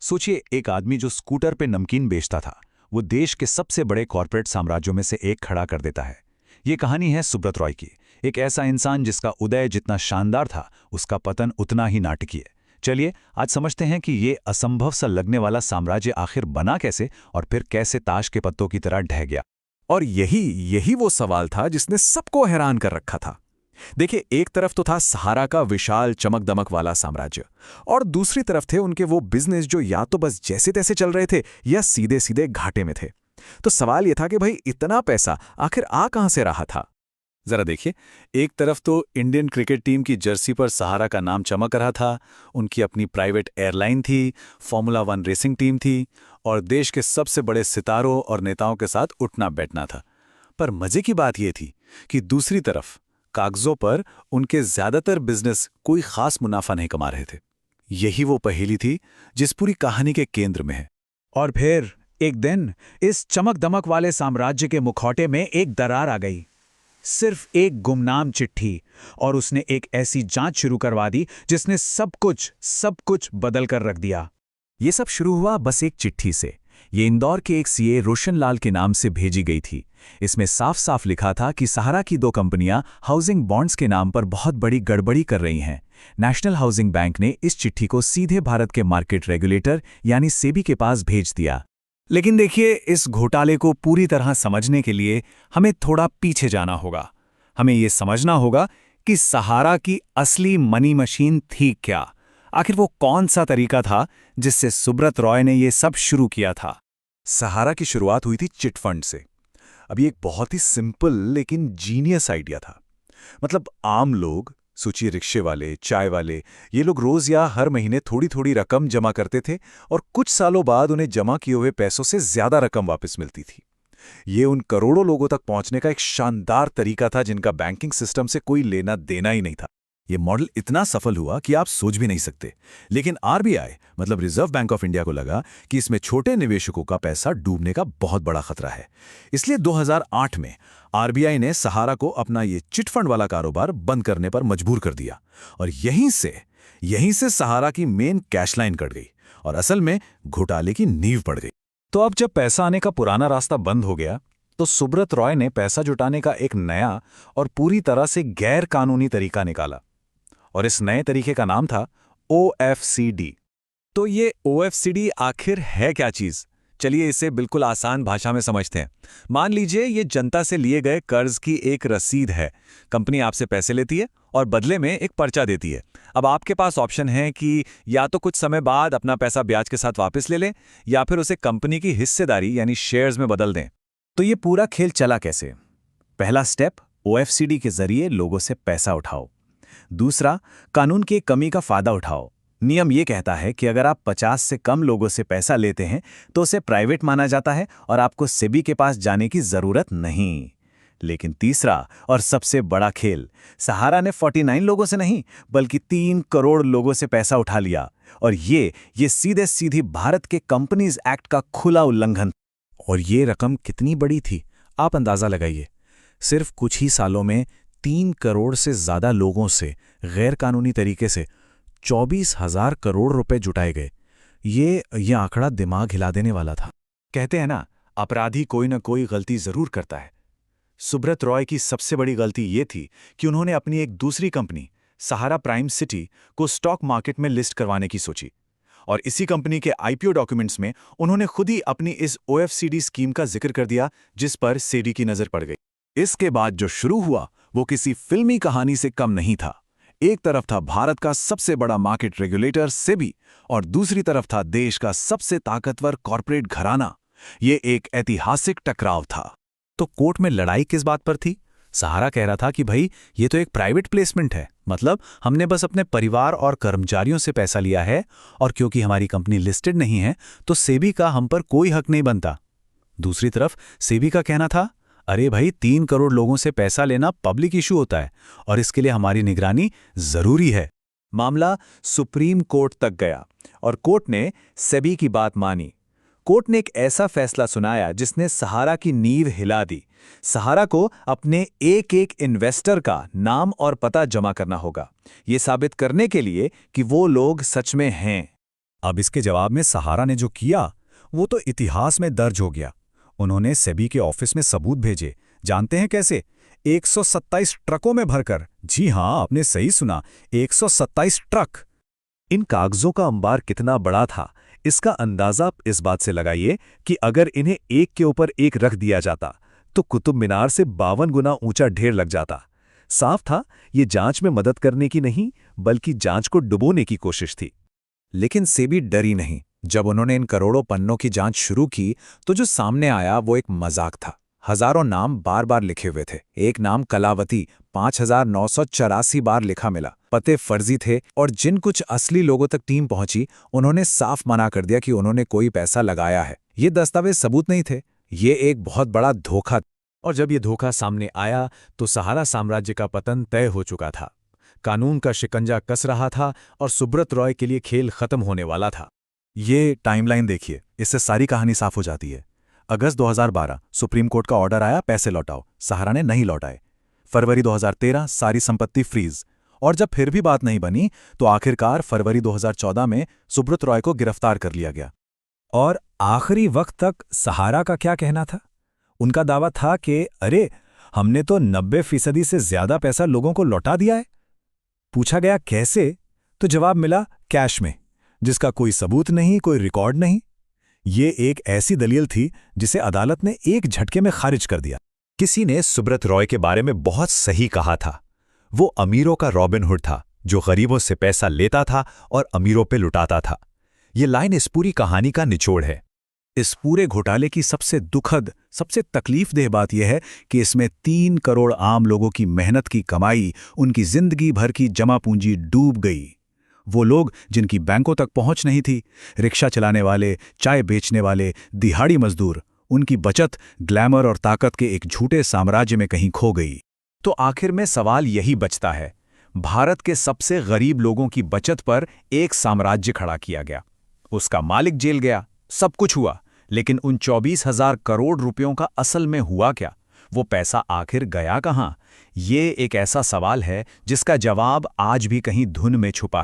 सोचिए, एक आदमी जो स्कूटर पे नमकीन बेचता था, वो देश के सबसे बड़े कॉरपोरेट साम्राज्यों में से एक खड़ा कर देता है। ये कहानी है सुब्रत रॉय की। एक ऐसा इंसान जिसका उदय जितना शानदार था, उसका पतन उतना ही नाटकीय। चलिए आज समझते हैं कि ये असंभव सा लगने वाला साम्राज्य आखिर बना कैसे और फिर कैसे ताश के पत्तों की तरह ढह गया। और यही यही वो सवाल था जिसने सबको हैरान कर रखा था। देखिए, एक तरफ तो था सहारा का विशाल चमक दमक वाला साम्राज्य, और दूसरी तरफ थे उनके वो बिजनेस जो या तो बस जैसे तैसे चल रहे थे या सीधे सीधे घाटे में थे। तो सवाल यह था कि भाई इतना पैसा आखिर आ कहां से रहा था। जरा देखिए, एक तरफ तो इंडियन क्रिकेट टीम की जर्सी पर सहारा का नाम चमक रहा था, उनकी अपनी प्राइवेट एयरलाइन थी, फॉर्मूला 1 रेसिंग टीम थी, और देश के सबसे बड़े सितारों और नेताओं के साथ उठना बैठना था। पर मजे की बात यह थी कि दूसरी तरफ कागजों पर उनके ज्यादातर बिजनेस कोई खास मुनाफा नहीं कमा रहे थे। यही वो पहेली थी जिस पूरी कहानी के केंद्र में है। और फिर एक दिन इस चमक दमक वाले साम्राज्य के मुखौटे में एक दरार आ गई। सिर्फ एक गुमनाम चिट्ठी, और उसने एक ऐसी जांच शुरू करवा दी जिसने सब कुछ बदल कर रख दिया। ये सब शुरू हुआ बस एक चिट्ठी से। ये इंदौर के एक सीए रोशन लाल के नाम से भेजी गई थी। इसमें साफ साफ लिखा था कि सहारा की 2 कंपनियां हाउसिंग बॉन्ड्स के नाम पर बहुत बड़ी गड़बड़ी कर रही हैं। नेशनल हाउसिंग बैंक ने इस चिट्ठी को सीधे भारत के मार्केट रेगुलेटर यानी सेबी के पास भेज दिया। लेकिन देखिए, इस घोटाले को पूरी तरह समझने के लिए हमें थोड़ा पीछे जाना होगा। हमें ये समझना होगा कि सहारा की असली मनी मशीन थी क्या। आखिर वो कौन सा तरीका था जिससे सुब्रत रॉय ने ये सब शुरू किया था। सहारा की शुरुआत हुई थी चिटफंड से। अभी एक बहुत ही सिंपल लेकिन जीनियस आइडिया था। मतलब आम लोग, सूची रिक्शे वाले, चाय वाले, ये लोग रोज या हर महीने थोड़ी थोड़ी रकम जमा करते थे, और कुछ सालों बाद उन्हें जमा किए हुए पैसों से ज्यादा रकम वापस मिलती थी। ये उन करोड़ों लोगों तक पहुंचने का एक शानदार तरीका था जिनका बैंकिंग सिस्टम से कोई लेना देना ही नहीं था। ये मॉडल इतना सफल हुआ कि आप सोच भी नहीं सकते। लेकिन आरबीआई मतलब रिजर्व बैंक ऑफ इंडिया को लगा कि इसमें छोटे निवेशकों का पैसा डूबने का बहुत बड़ा खतरा है। इसलिए 2008 में आरबीआई ने सहारा को अपना ये चिटफंड वाला कारोबार बंद करने पर मजबूर कर दिया, और यहीं से सहारा की मेन कैश लाइन कट गई और असल में घोटाले की नींव पड़ गई। तो अब जब पैसा आने का पुराना रास्ता बंद हो गया, तो सुब्रत रॉय ने पैसा जुटाने का एक नया और पूरी तरह से गैर कानूनी तरीका निकाला, और इस नए तरीके का नाम था OFCD। तो ये OFCD आखिर है क्या चीज? चलिए इसे बिल्कुल आसान भाषा में समझते हैं। मान लीजिए ये जनता से लिए गए कर्ज की एक रसीद है। कंपनी आपसे पैसे लेती है और बदले में एक पर्चा देती है। अब आपके पास ऑप्शन है कि या तो कुछ समय बाद अपना पैसा ब्याज के साथ वापस ले लें, या फिर उसे कंपनी की हिस्सेदारी यानी शेयर्स में बदल दें। तो ये पूरा खेल चला कैसे? पहला स्टेप, OFCD के जरिए लोगों से पैसा उठाओ। दूसरा, कानून की कमी का फायदा उठाओ। नियम ये कहता है कि अगर आप 50 से कम लोगों से पैसा लेते हैं तो उसे प्राइवेट माना जाता है और आपको सेबी के पास जाने की जरूरत नहीं। लेकिन तीसरा और सबसे बड़ा खेल, सहारा ने 49 लोगों से नहीं बल्कि 3 करोड़ लोगों से पैसा उठा लिया, और ये सीधे सीधी भारत के कंपनीज एक्ट का खुला उल्लंघन। और ये रकम कितनी बड़ी थी आप अंदाजा लगाइए। सिर्फ कुछ ही सालों में 3 करोड़ से ज्यादा लोगों से गैर कानूनी तरीके से 24,000 करोड़ रुपए जुटाए गए। ये आंकड़ा दिमाग हिला देने वाला था। कहते हैं ना, अपराधी कोई ना कोई गलती जरूर करता है। सुब्रत रॉय की सबसे बड़ी गलती ये थी कि उन्होंने अपनी एक दूसरी कंपनी सहारा प्राइम सिटी को स्टॉक मार्केट में लिस्ट करवाने की सोची, और इसी कंपनी के IPO डॉक्यूमेंट्स में उन्होंने खुद ही अपनी इस OFCD स्कीम का जिक्र कर दिया, जिस पर सेबी की नजर पड़ गई। इसके बाद जो शुरू हुआ वो किसी फिल्मी कहानी से कम नहीं था। एक तरफ था भारत का सबसे बड़ा मार्केट रेगुलेटर सेबी, और दूसरी तरफ था देश का सबसे ताकतवर कॉर्पोरेट घराना। ये एक ऐतिहासिक टकराव था। तो कोर्ट में लड़ाई किस बात पर थी? सहारा कह रहा था कि भाई ये तो एक प्राइवेट प्लेसमेंट है, मतलब हमने बस अपने परिवार और कर्मचारियों से पैसा लिया है, और क्योंकि हमारी कंपनी लिस्टेड नहीं है तो सेबी का हम पर कोई हक नहीं बनता। दूसरी तरफ सेबी का कहना था, अरे भाई 3 करोड़ लोगों से पैसा लेना पब्लिक इशू होता है और इसके लिए हमारी निगरानी जरूरी है। मामला सुप्रीम कोर्ट तक गया और कोर्ट ने सेबी की बात मानी। कोर्ट ने एक ऐसा फैसला सुनाया जिसने सहारा की नींव हिला दी। सहारा को अपने एक एक इन्वेस्टर का नाम और पता जमा करना होगा, ये साबित करने के लिए कि वो लोग सच में हैं। अब इसके जवाब में सहारा ने जो किया वो तो इतिहास में दर्ज हो गया। उन्होंने सेबी के ऑफिस में सबूत भेजे। जानते हैं कैसे? 127 ट्रकों में भरकर। जी हां, आपने सही सुना, 127 ट्रक। इन कागजों का अंबार कितना बड़ा था, इसका अंदाजा आप इस बात से लगाइए कि अगर इन्हें एक के ऊपर एक रख दिया जाता तो कुतुब मीनार से 52 गुना ऊंचा ढेर लग जाता। साफ था, ये जांच में मदद करने की नहीं बल्कि जांच को डुबोने की कोशिश थी। लेकिन सेबी डरी नहीं। जब उन्होंने इन करोड़ों पन्नों की जांच शुरू की तो जो सामने आया वो एक मजाक था। हजारों नाम बार बार लिखे हुए थे। एक नाम कलावती 5984 बार लिखा मिला। पते फर्जी थे और जिन कुछ असली लोगों तक टीम पहुंची उन्होंने साफ मना कर दिया कि उन्होंने कोई पैसा लगाया है। ये दस्तावेज सबूत नहीं थे, ये एक बहुत बड़ा धोखा। और जब ये धोखा सामने आया तो सहारा साम्राज्य का पतन तय हो चुका था। कानून का शिकंजा कस रहा था और सुब्रत रॉय के लिए खेल खत्म होने वाला था। ये टाइमलाइन देखिए, इससे सारी कहानी साफ हो जाती है। अगस्त 2012 सुप्रीम कोर्ट का ऑर्डर आया, पैसे लौटाओ। सहारा ने नहीं लौटाए। फरवरी 2013 सारी संपत्ति फ्रीज। और जब फिर भी बात नहीं बनी तो आखिरकार फरवरी 2014 में सुब्रत रॉय को गिरफ्तार कर लिया गया। और आखिरी वक्त तक सहारा का क्या कहना था? उनका दावा था कि अरे, हमने तो 90% से ज्यादा पैसा लोगों को लौटा दिया है। पूछा गया कैसे, तो जवाब मिला कैश में, जिसका कोई सबूत नहीं, कोई रिकॉर्ड नहीं। ये एक ऐसी दलील थी जिसे अदालत ने एक झटके में खारिज कर दिया। किसी ने सुब्रत रॉय के बारे में बहुत सही कहा था, वो अमीरों का रॉबिनहुड था जो गरीबों से पैसा लेता था और अमीरों पे लुटाता था। ये लाइन इस पूरी कहानी का निचोड़ है। इस पूरे घोटाले की सबसे दुखद, सबसे तकलीफदेह बात यह है कि इसमें 3 करोड़ आम लोगों की मेहनत की कमाई, उनकी जिंदगी भर की जमा पूंजी डूब गई। वो लोग जिनकी बैंकों तक पहुंच नहीं थी, रिक्शा चलाने वाले, चाय बेचने वाले, दिहाड़ी मजदूर, उनकी बचत ग्लैमर और ताकत के एक झूठे साम्राज्य में कहीं खो गई। तो आखिर में सवाल यही बचता है, भारत के सबसे गरीब लोगों की बचत पर एक साम्राज्य खड़ा किया गया। उसका मालिक जेल गया, सब कुछ हुआ, लेकिन उन 24,000 करोड़ रुपयों का असल में हुआ क्या? वो पैसा आखिर गया कहाँ? ये एक ऐसा सवाल है जिसका जवाब आज भी कहीं धुन में छुपा है।